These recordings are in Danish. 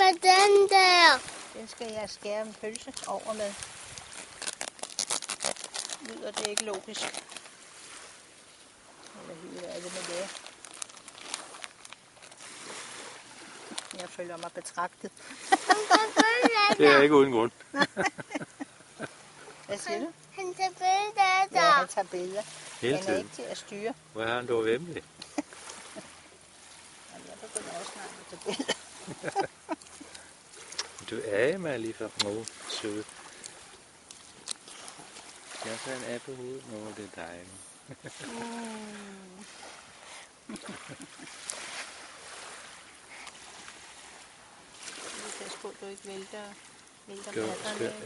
med den der? Den skal jeg skære en pølse over med. Lyder det ikke logisk? Eller lyder er det med det? Jeg føler mig betragtet. Det er ikke uden grund. Hvad siger du? Han tager billeder af dig. Ja, han tager billeder. Hele Han er tiden. ikke til at styre. Hvor er han dog vemmelig? Jamen, jeg begynder også snart at tage billeder. Du er med lige for søde. Jeg tager en app på hovedet. Nå, det er dejligt. Pas på, at du ikke vælter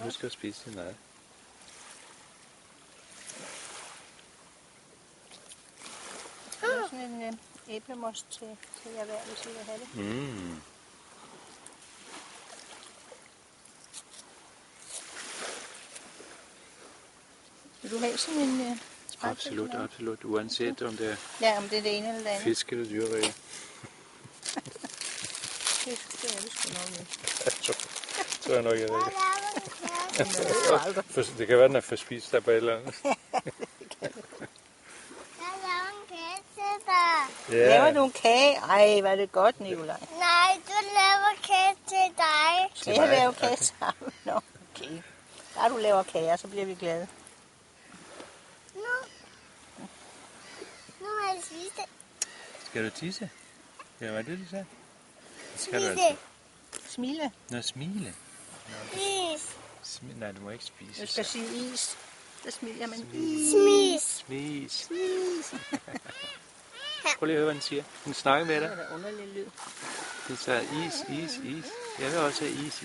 Husk at spise din mad. Det er sådan en æblemost til jer hver, hvis I vil have det. Mm. Vil du have sådan en Absolut, absolut. Uanset om det er Ja, om det er det ene eller det andet. fisk eller dyrerige. Fisk, det er det sgu nok ikke. Så er nok, jeg ved Jeg ikke. laver en kage. Det kan være, den er for spist der på et eller andet. Jeg laver en kage til dig. Laver du en kage? Ej, var det godt, Nikolaj. Nej, du laver kage til dig. Skal jeg lave kage sammen? Nå, okay. Bare du laver kager, så bliver vi glade. Nu må jeg spise. Skal du tisse? Ja, hvad er det, du sagde? Det skal du Spise. altså. Smile. Nå, smile. Spis. Nej, du må ikke spise. Du skal sige is. Så smiler man. Is. Smis. Smis. Is. Prøv lige at høre, hvad den siger. Den snakker med dig. Det er da underlig lyd. Det siger is. Jeg vil også have is.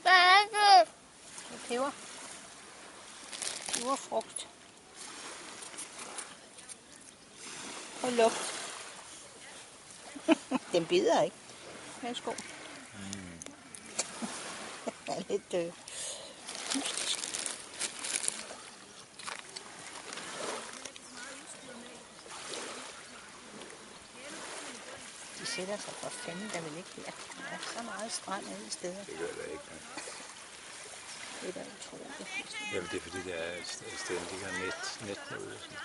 Hvad er det? Det er peber. Peberfrugt. Og lugt. Den bider ikke. Værsgo. Den er lidt mystisk. De sætter sig for fanden, der vil ikke her. Der er så meget strand alle steder. Det gør der ikke. Det er da utroligt. Jamen, det er fordi, det er et sted, der ligger net noget. Sådan.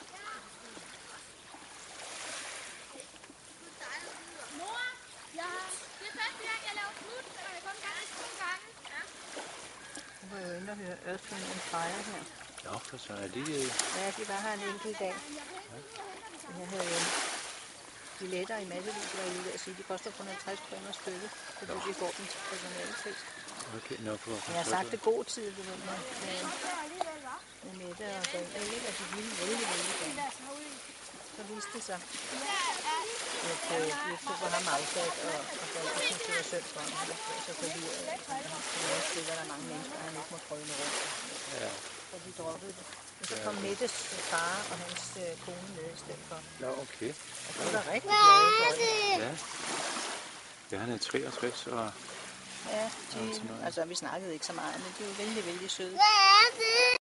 Nu var jeg jo inde og høre Earth, Wind & Fire her. Nå, for så er det... Ja, de var her en enkelt dag. Jeg havde jo billetter i massevis, var jeg lige ved at sige. De koster kun 50 kroner stykket, fordi vi får dem til personalepris. Okay, nå, for Men jeg har sagt det god tid, du ved, med Mette og forældre. Ikke? Altså, de ville vældig gerne. Så viste det sig, at vi tog på ham afsat, og forældre synes, det var synd for ham. Så forvirret af, at han spiller der mange mennesker, og han ikke må prøve noget rundt. Ja. Så de droppede det. Og så kom Mettes far og hans kone med i stedet for. Ja, okay. Og det var rigtig glade for det. Ja. Ja, han er 63, og... Ja, altså vi snakkede ikke så meget, men de var vældig, vældig søde. Hvad er det?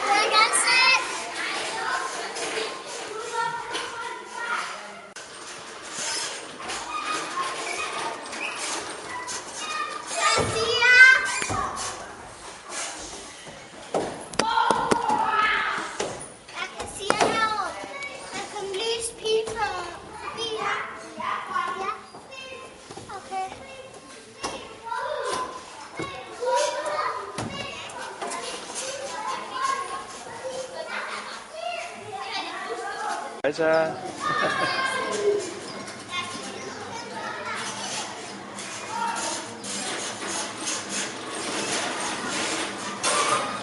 Jeg kan se. Jeg siger. Jeg kan sige noget. Der kom lyspil forbi her. Ja. Okay. Hej så.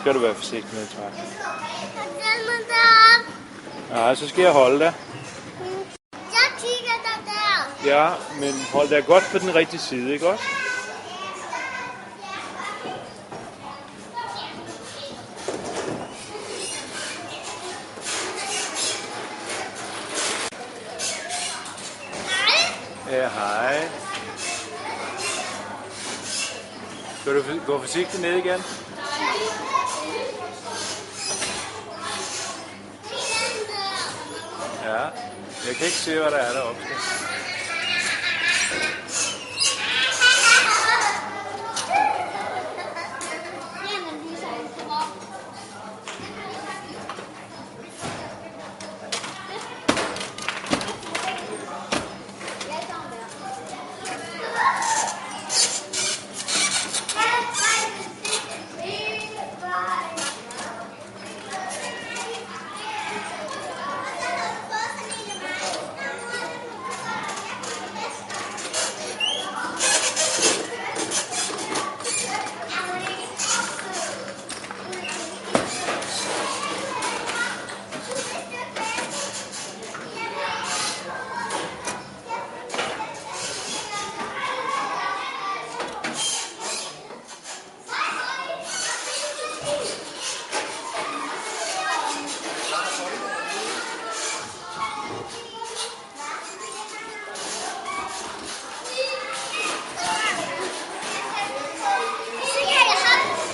Skal du være forsigtig med, tror jeg. Fortæl mig derop. Nej, så skal jeg holde dig. Jeg kigger der. Ja, men hold dig godt på den rigtige side, ikke også? hej. Skal du gå forsigtigt ned igen? Ja, jeg kan ikke se, hvad der er deroppe.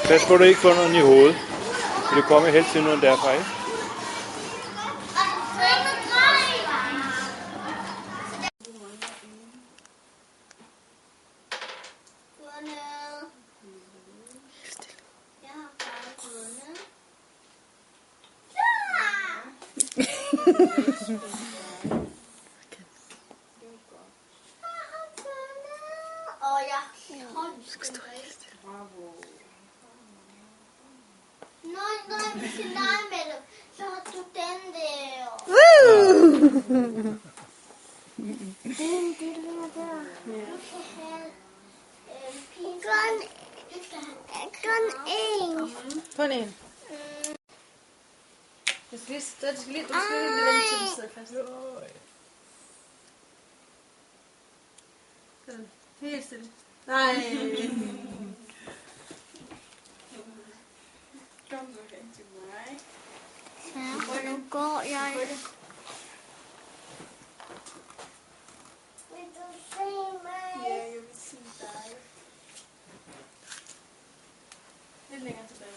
Pas på, at du ikke får noget i hovedet. Det kommer helt til noget derfra, ikke? Når vi skal lege med dem, så har du den der. Den der. Du skal have kun en. Kun en. Du skal lige vente til du sidder fast. Sådan. Helt stille. Nej. Kom så hen til mig. Ja, nu går jeg. Vil du se mig? Ja, jeg vil se dig. Lidt længere tilbage.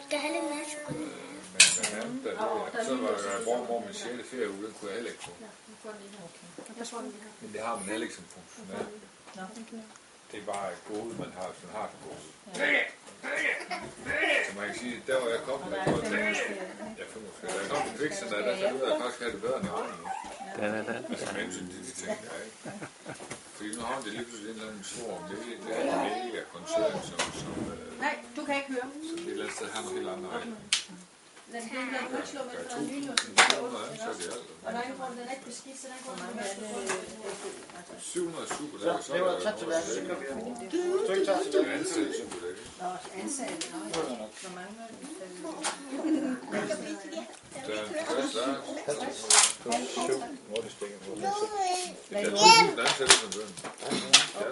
Skal have lidt mere chokolade. Så var der hvor min 6. ferieuge, den kunne jeg heller ikke få. Men det har man heller ikke som funktionær. Det er bare et gode, man har, hvis man har et gode. Så man kan sige, der hvor jeg kom, der var det, jeg 45. Da jeg kom til Kviksen, der fandt ud af, at jeg faktisk havde det bedre end jeg regner nu. Altså med hensyn til de ting, der er, ikke? Fordi nu har det lige pludselig en eller anden stor mega koncern, som Nej, du kan ikke høre. så det er et eller andet sted har nogle helt andre regler. Den kan du ikke slå med for en lynlås. Og når ikke får den ikke beskidt, så den går med 700 superlækker, så er Det var tæt til værelse. Du ikke tager til der ansat superlækker. Nå, ansatte. Hvor mange var det? Der er en plads der. Hvor det stikker på. Der er 1000 ansatte som bøn.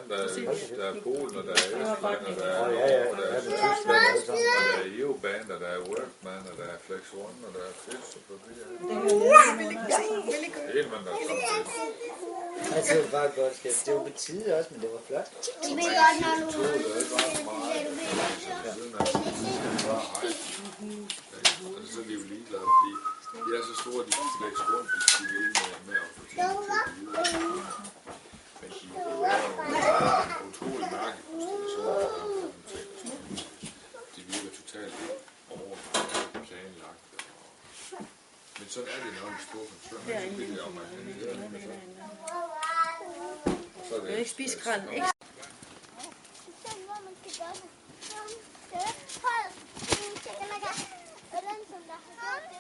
Der er Polen, og der er Estland, og der er Tyskland, og der er EU-band, og der er Workman, og der er Flex One, og der er Fils og Papir. Helt man, der er kommet til. Altså, det var bare et godt skab. Det var på tide også, men det var flot. Du ved godt, når du Det er ikke bare så meget. Altså, så er de jo ligeglade, fordi de er så store, at de kan Flex One, hvis de vil med at få ting til at blive. Men de er jo utrolig markedsinstallationer. De virker totalt overplanlagt. Men sådan er det, når de store koncerner, så bliver det amerikaniseret. Så er det ikke spise skralden, ikke? hvor man skal gøre det. Hold min chicken, og den, som der har gjort det.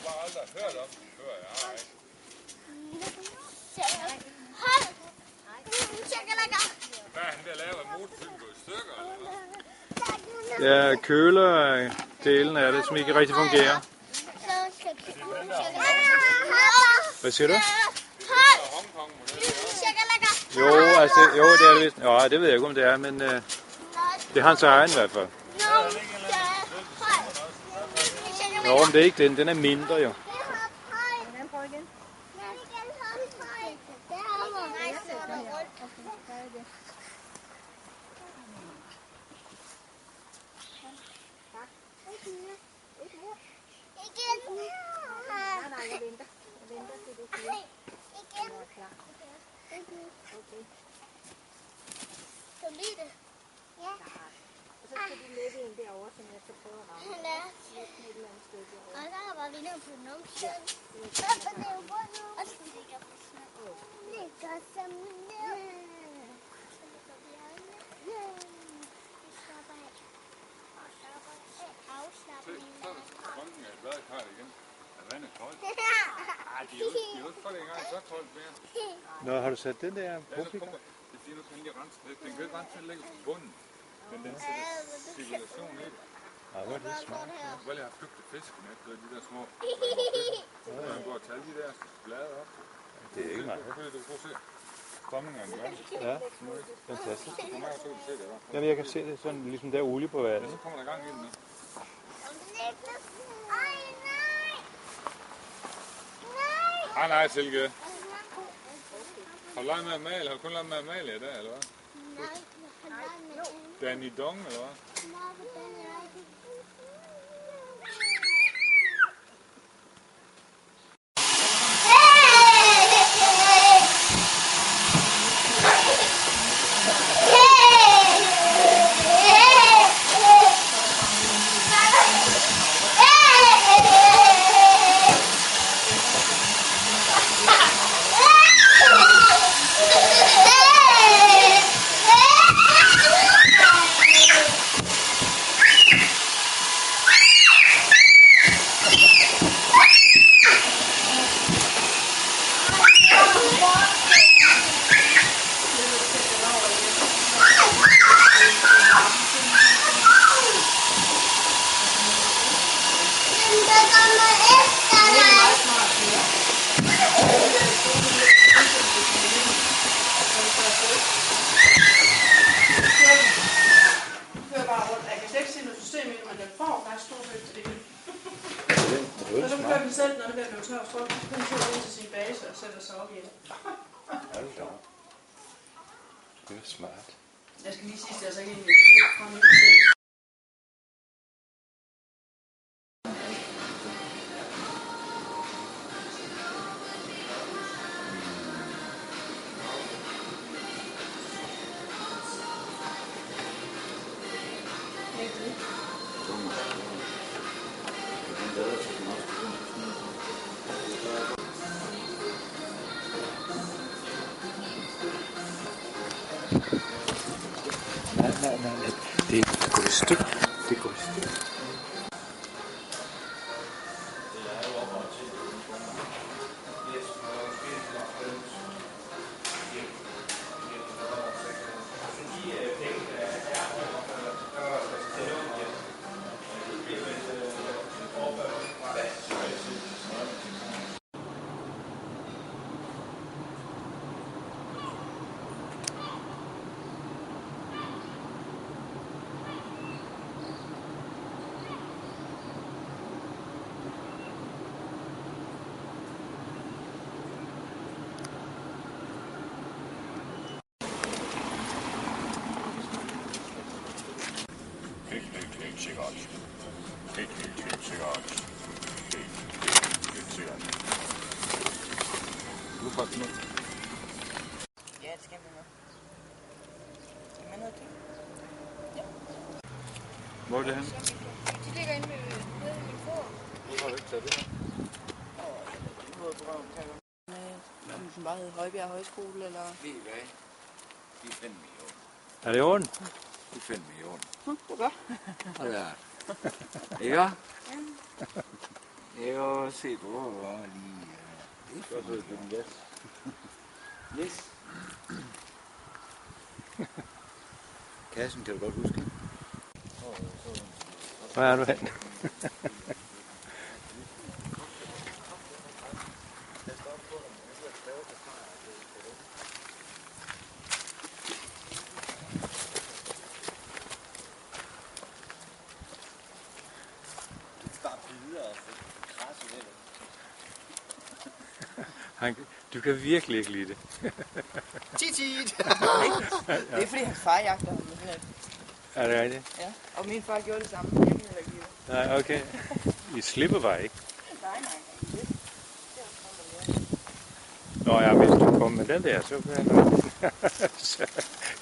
bare aldrig hørt om det før, jeg har ikke. Hold! Shakalaka! Hvad er han der laver motorcykel gå i stykker, eller hvad? Det er køledelen af det, som ikke rigtig fungerer. Hvad siger du? Jo, altså, jo, det er det vist. Jo, det ved jeg ikke, om det er, men det er hans egen i hvert fald. Jo, men det er ikke den. Den er mindre, jo. Bunken af et badekar igen. Er vandet koldt? Ej, de er jo ikke for længere så koldt mere. Nå, har du sat den der Ja, så publikum? kommer det er fordi, nu kan den lige rense lidt. Den kan ikke rense, den ligger på bunden. Men den sætter cirkulation i det. Ja, hvor er det smart. Hvor jeg har købt fiskenet, det er de der små. Så kan man gå og tage de der blade op. Det er ikke meget. Du kan se strømningerne i vandet. Ja, fantastisk. Så kommer jeg så kan se det. Jamen, jeg kan se det sådan, ligesom der olie på vandet. Så kommer der gang i den. Nej, Silke. Har du leget med at male? Har du kun leget med at male i dag, eller hvad? Danny Dong, eller hvad? Og så kører den selv, når det bliver tør, så kan den kører ind til sin base og sætter sig op igen. Hold da op. Det er smart. Jeg skal lige sige, at jeg så ikke egentlig fra min selv. Nej. Det går i stykker. Det går i stykker. Helt sikkert. Helt sikkert. Helt sikkert. Nu får den ud. Ja, det skal vi med. Skal vi med noget? Ja. Hvor er det henne? De ligger inde ved min fod. Hvorfor har du ikke taget det her? Som bare hedder Højbjerg Højskole, eller? Ved I hvad? De er fandme i orden. Er det i orden? De er fandme i orden. Hvorfor? Ja. Ikke? Jo, se du lige. Det er for yes. Yes. Kassen kan du godt huske. Hvor er du hen? Du kan virkelig ikke lide det. Tit! Det er fordi hans far jagter ham. Er det rigtigt? Ja, og min far gjorde det samme. Jeg kan heller ikke lide det. Nej, okay. I slipper bare ikke. Nej. Nå ja, hvis du kommer med den der, så kunne jeg nok. Så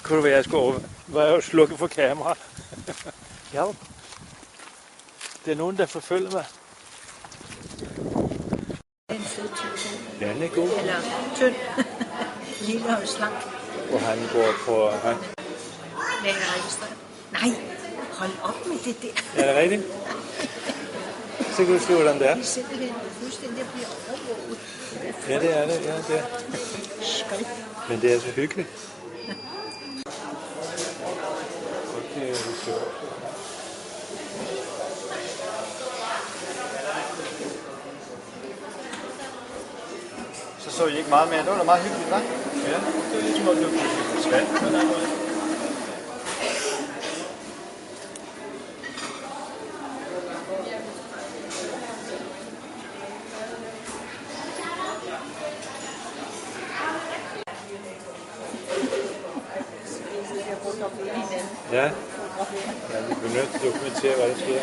kunne det være, at jeg skulle overveje at slukke for kamera. Hjælp. Det er nogen, der forfølger mig. En sød tyk. Ja, den er god. Eller tynd. Lille og slank. Og han går på... Han... Den er registreret. Nej, hold op med det der. Er det rigtigt? Så kan du se, hvordan det er. Det er simpelthen fuldstændig bliver overvåget. Ja, det er det. Ja, det er. Men det er så hyggeligt. Okay, så. Så I ikke meget mere. Det var da meget hyggeligt, hva'? Ja, det er lidt småt hyggeligt. Skal. Ja, vi bliver nødt til at dokumentere, hvad der sker.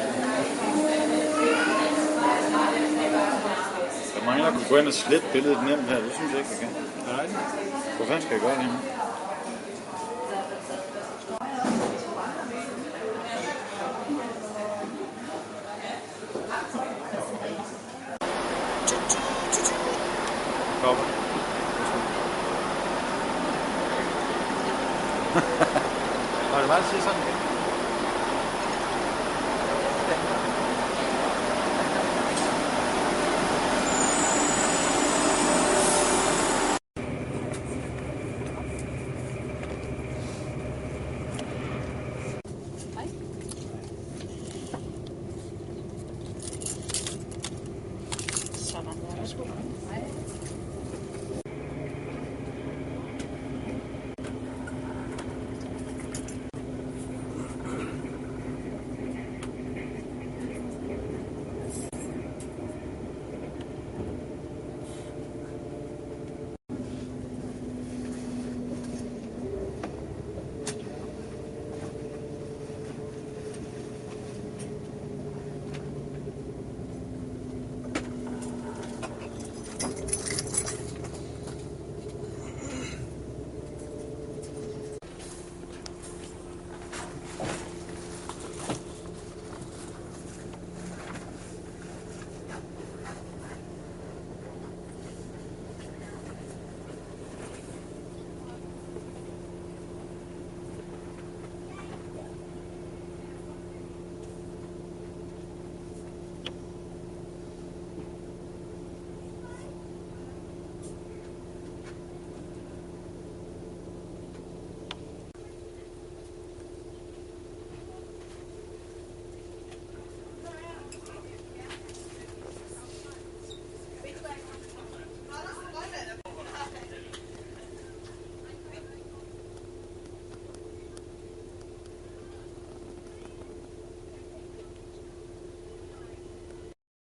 Jeg mangler at kunne gå ind og slette billedet nemt her. Det synes jeg ikke, jeg kan. Nej. Hvor fanden skal jeg gøre det her? Kommer. Har du bare sige sådan?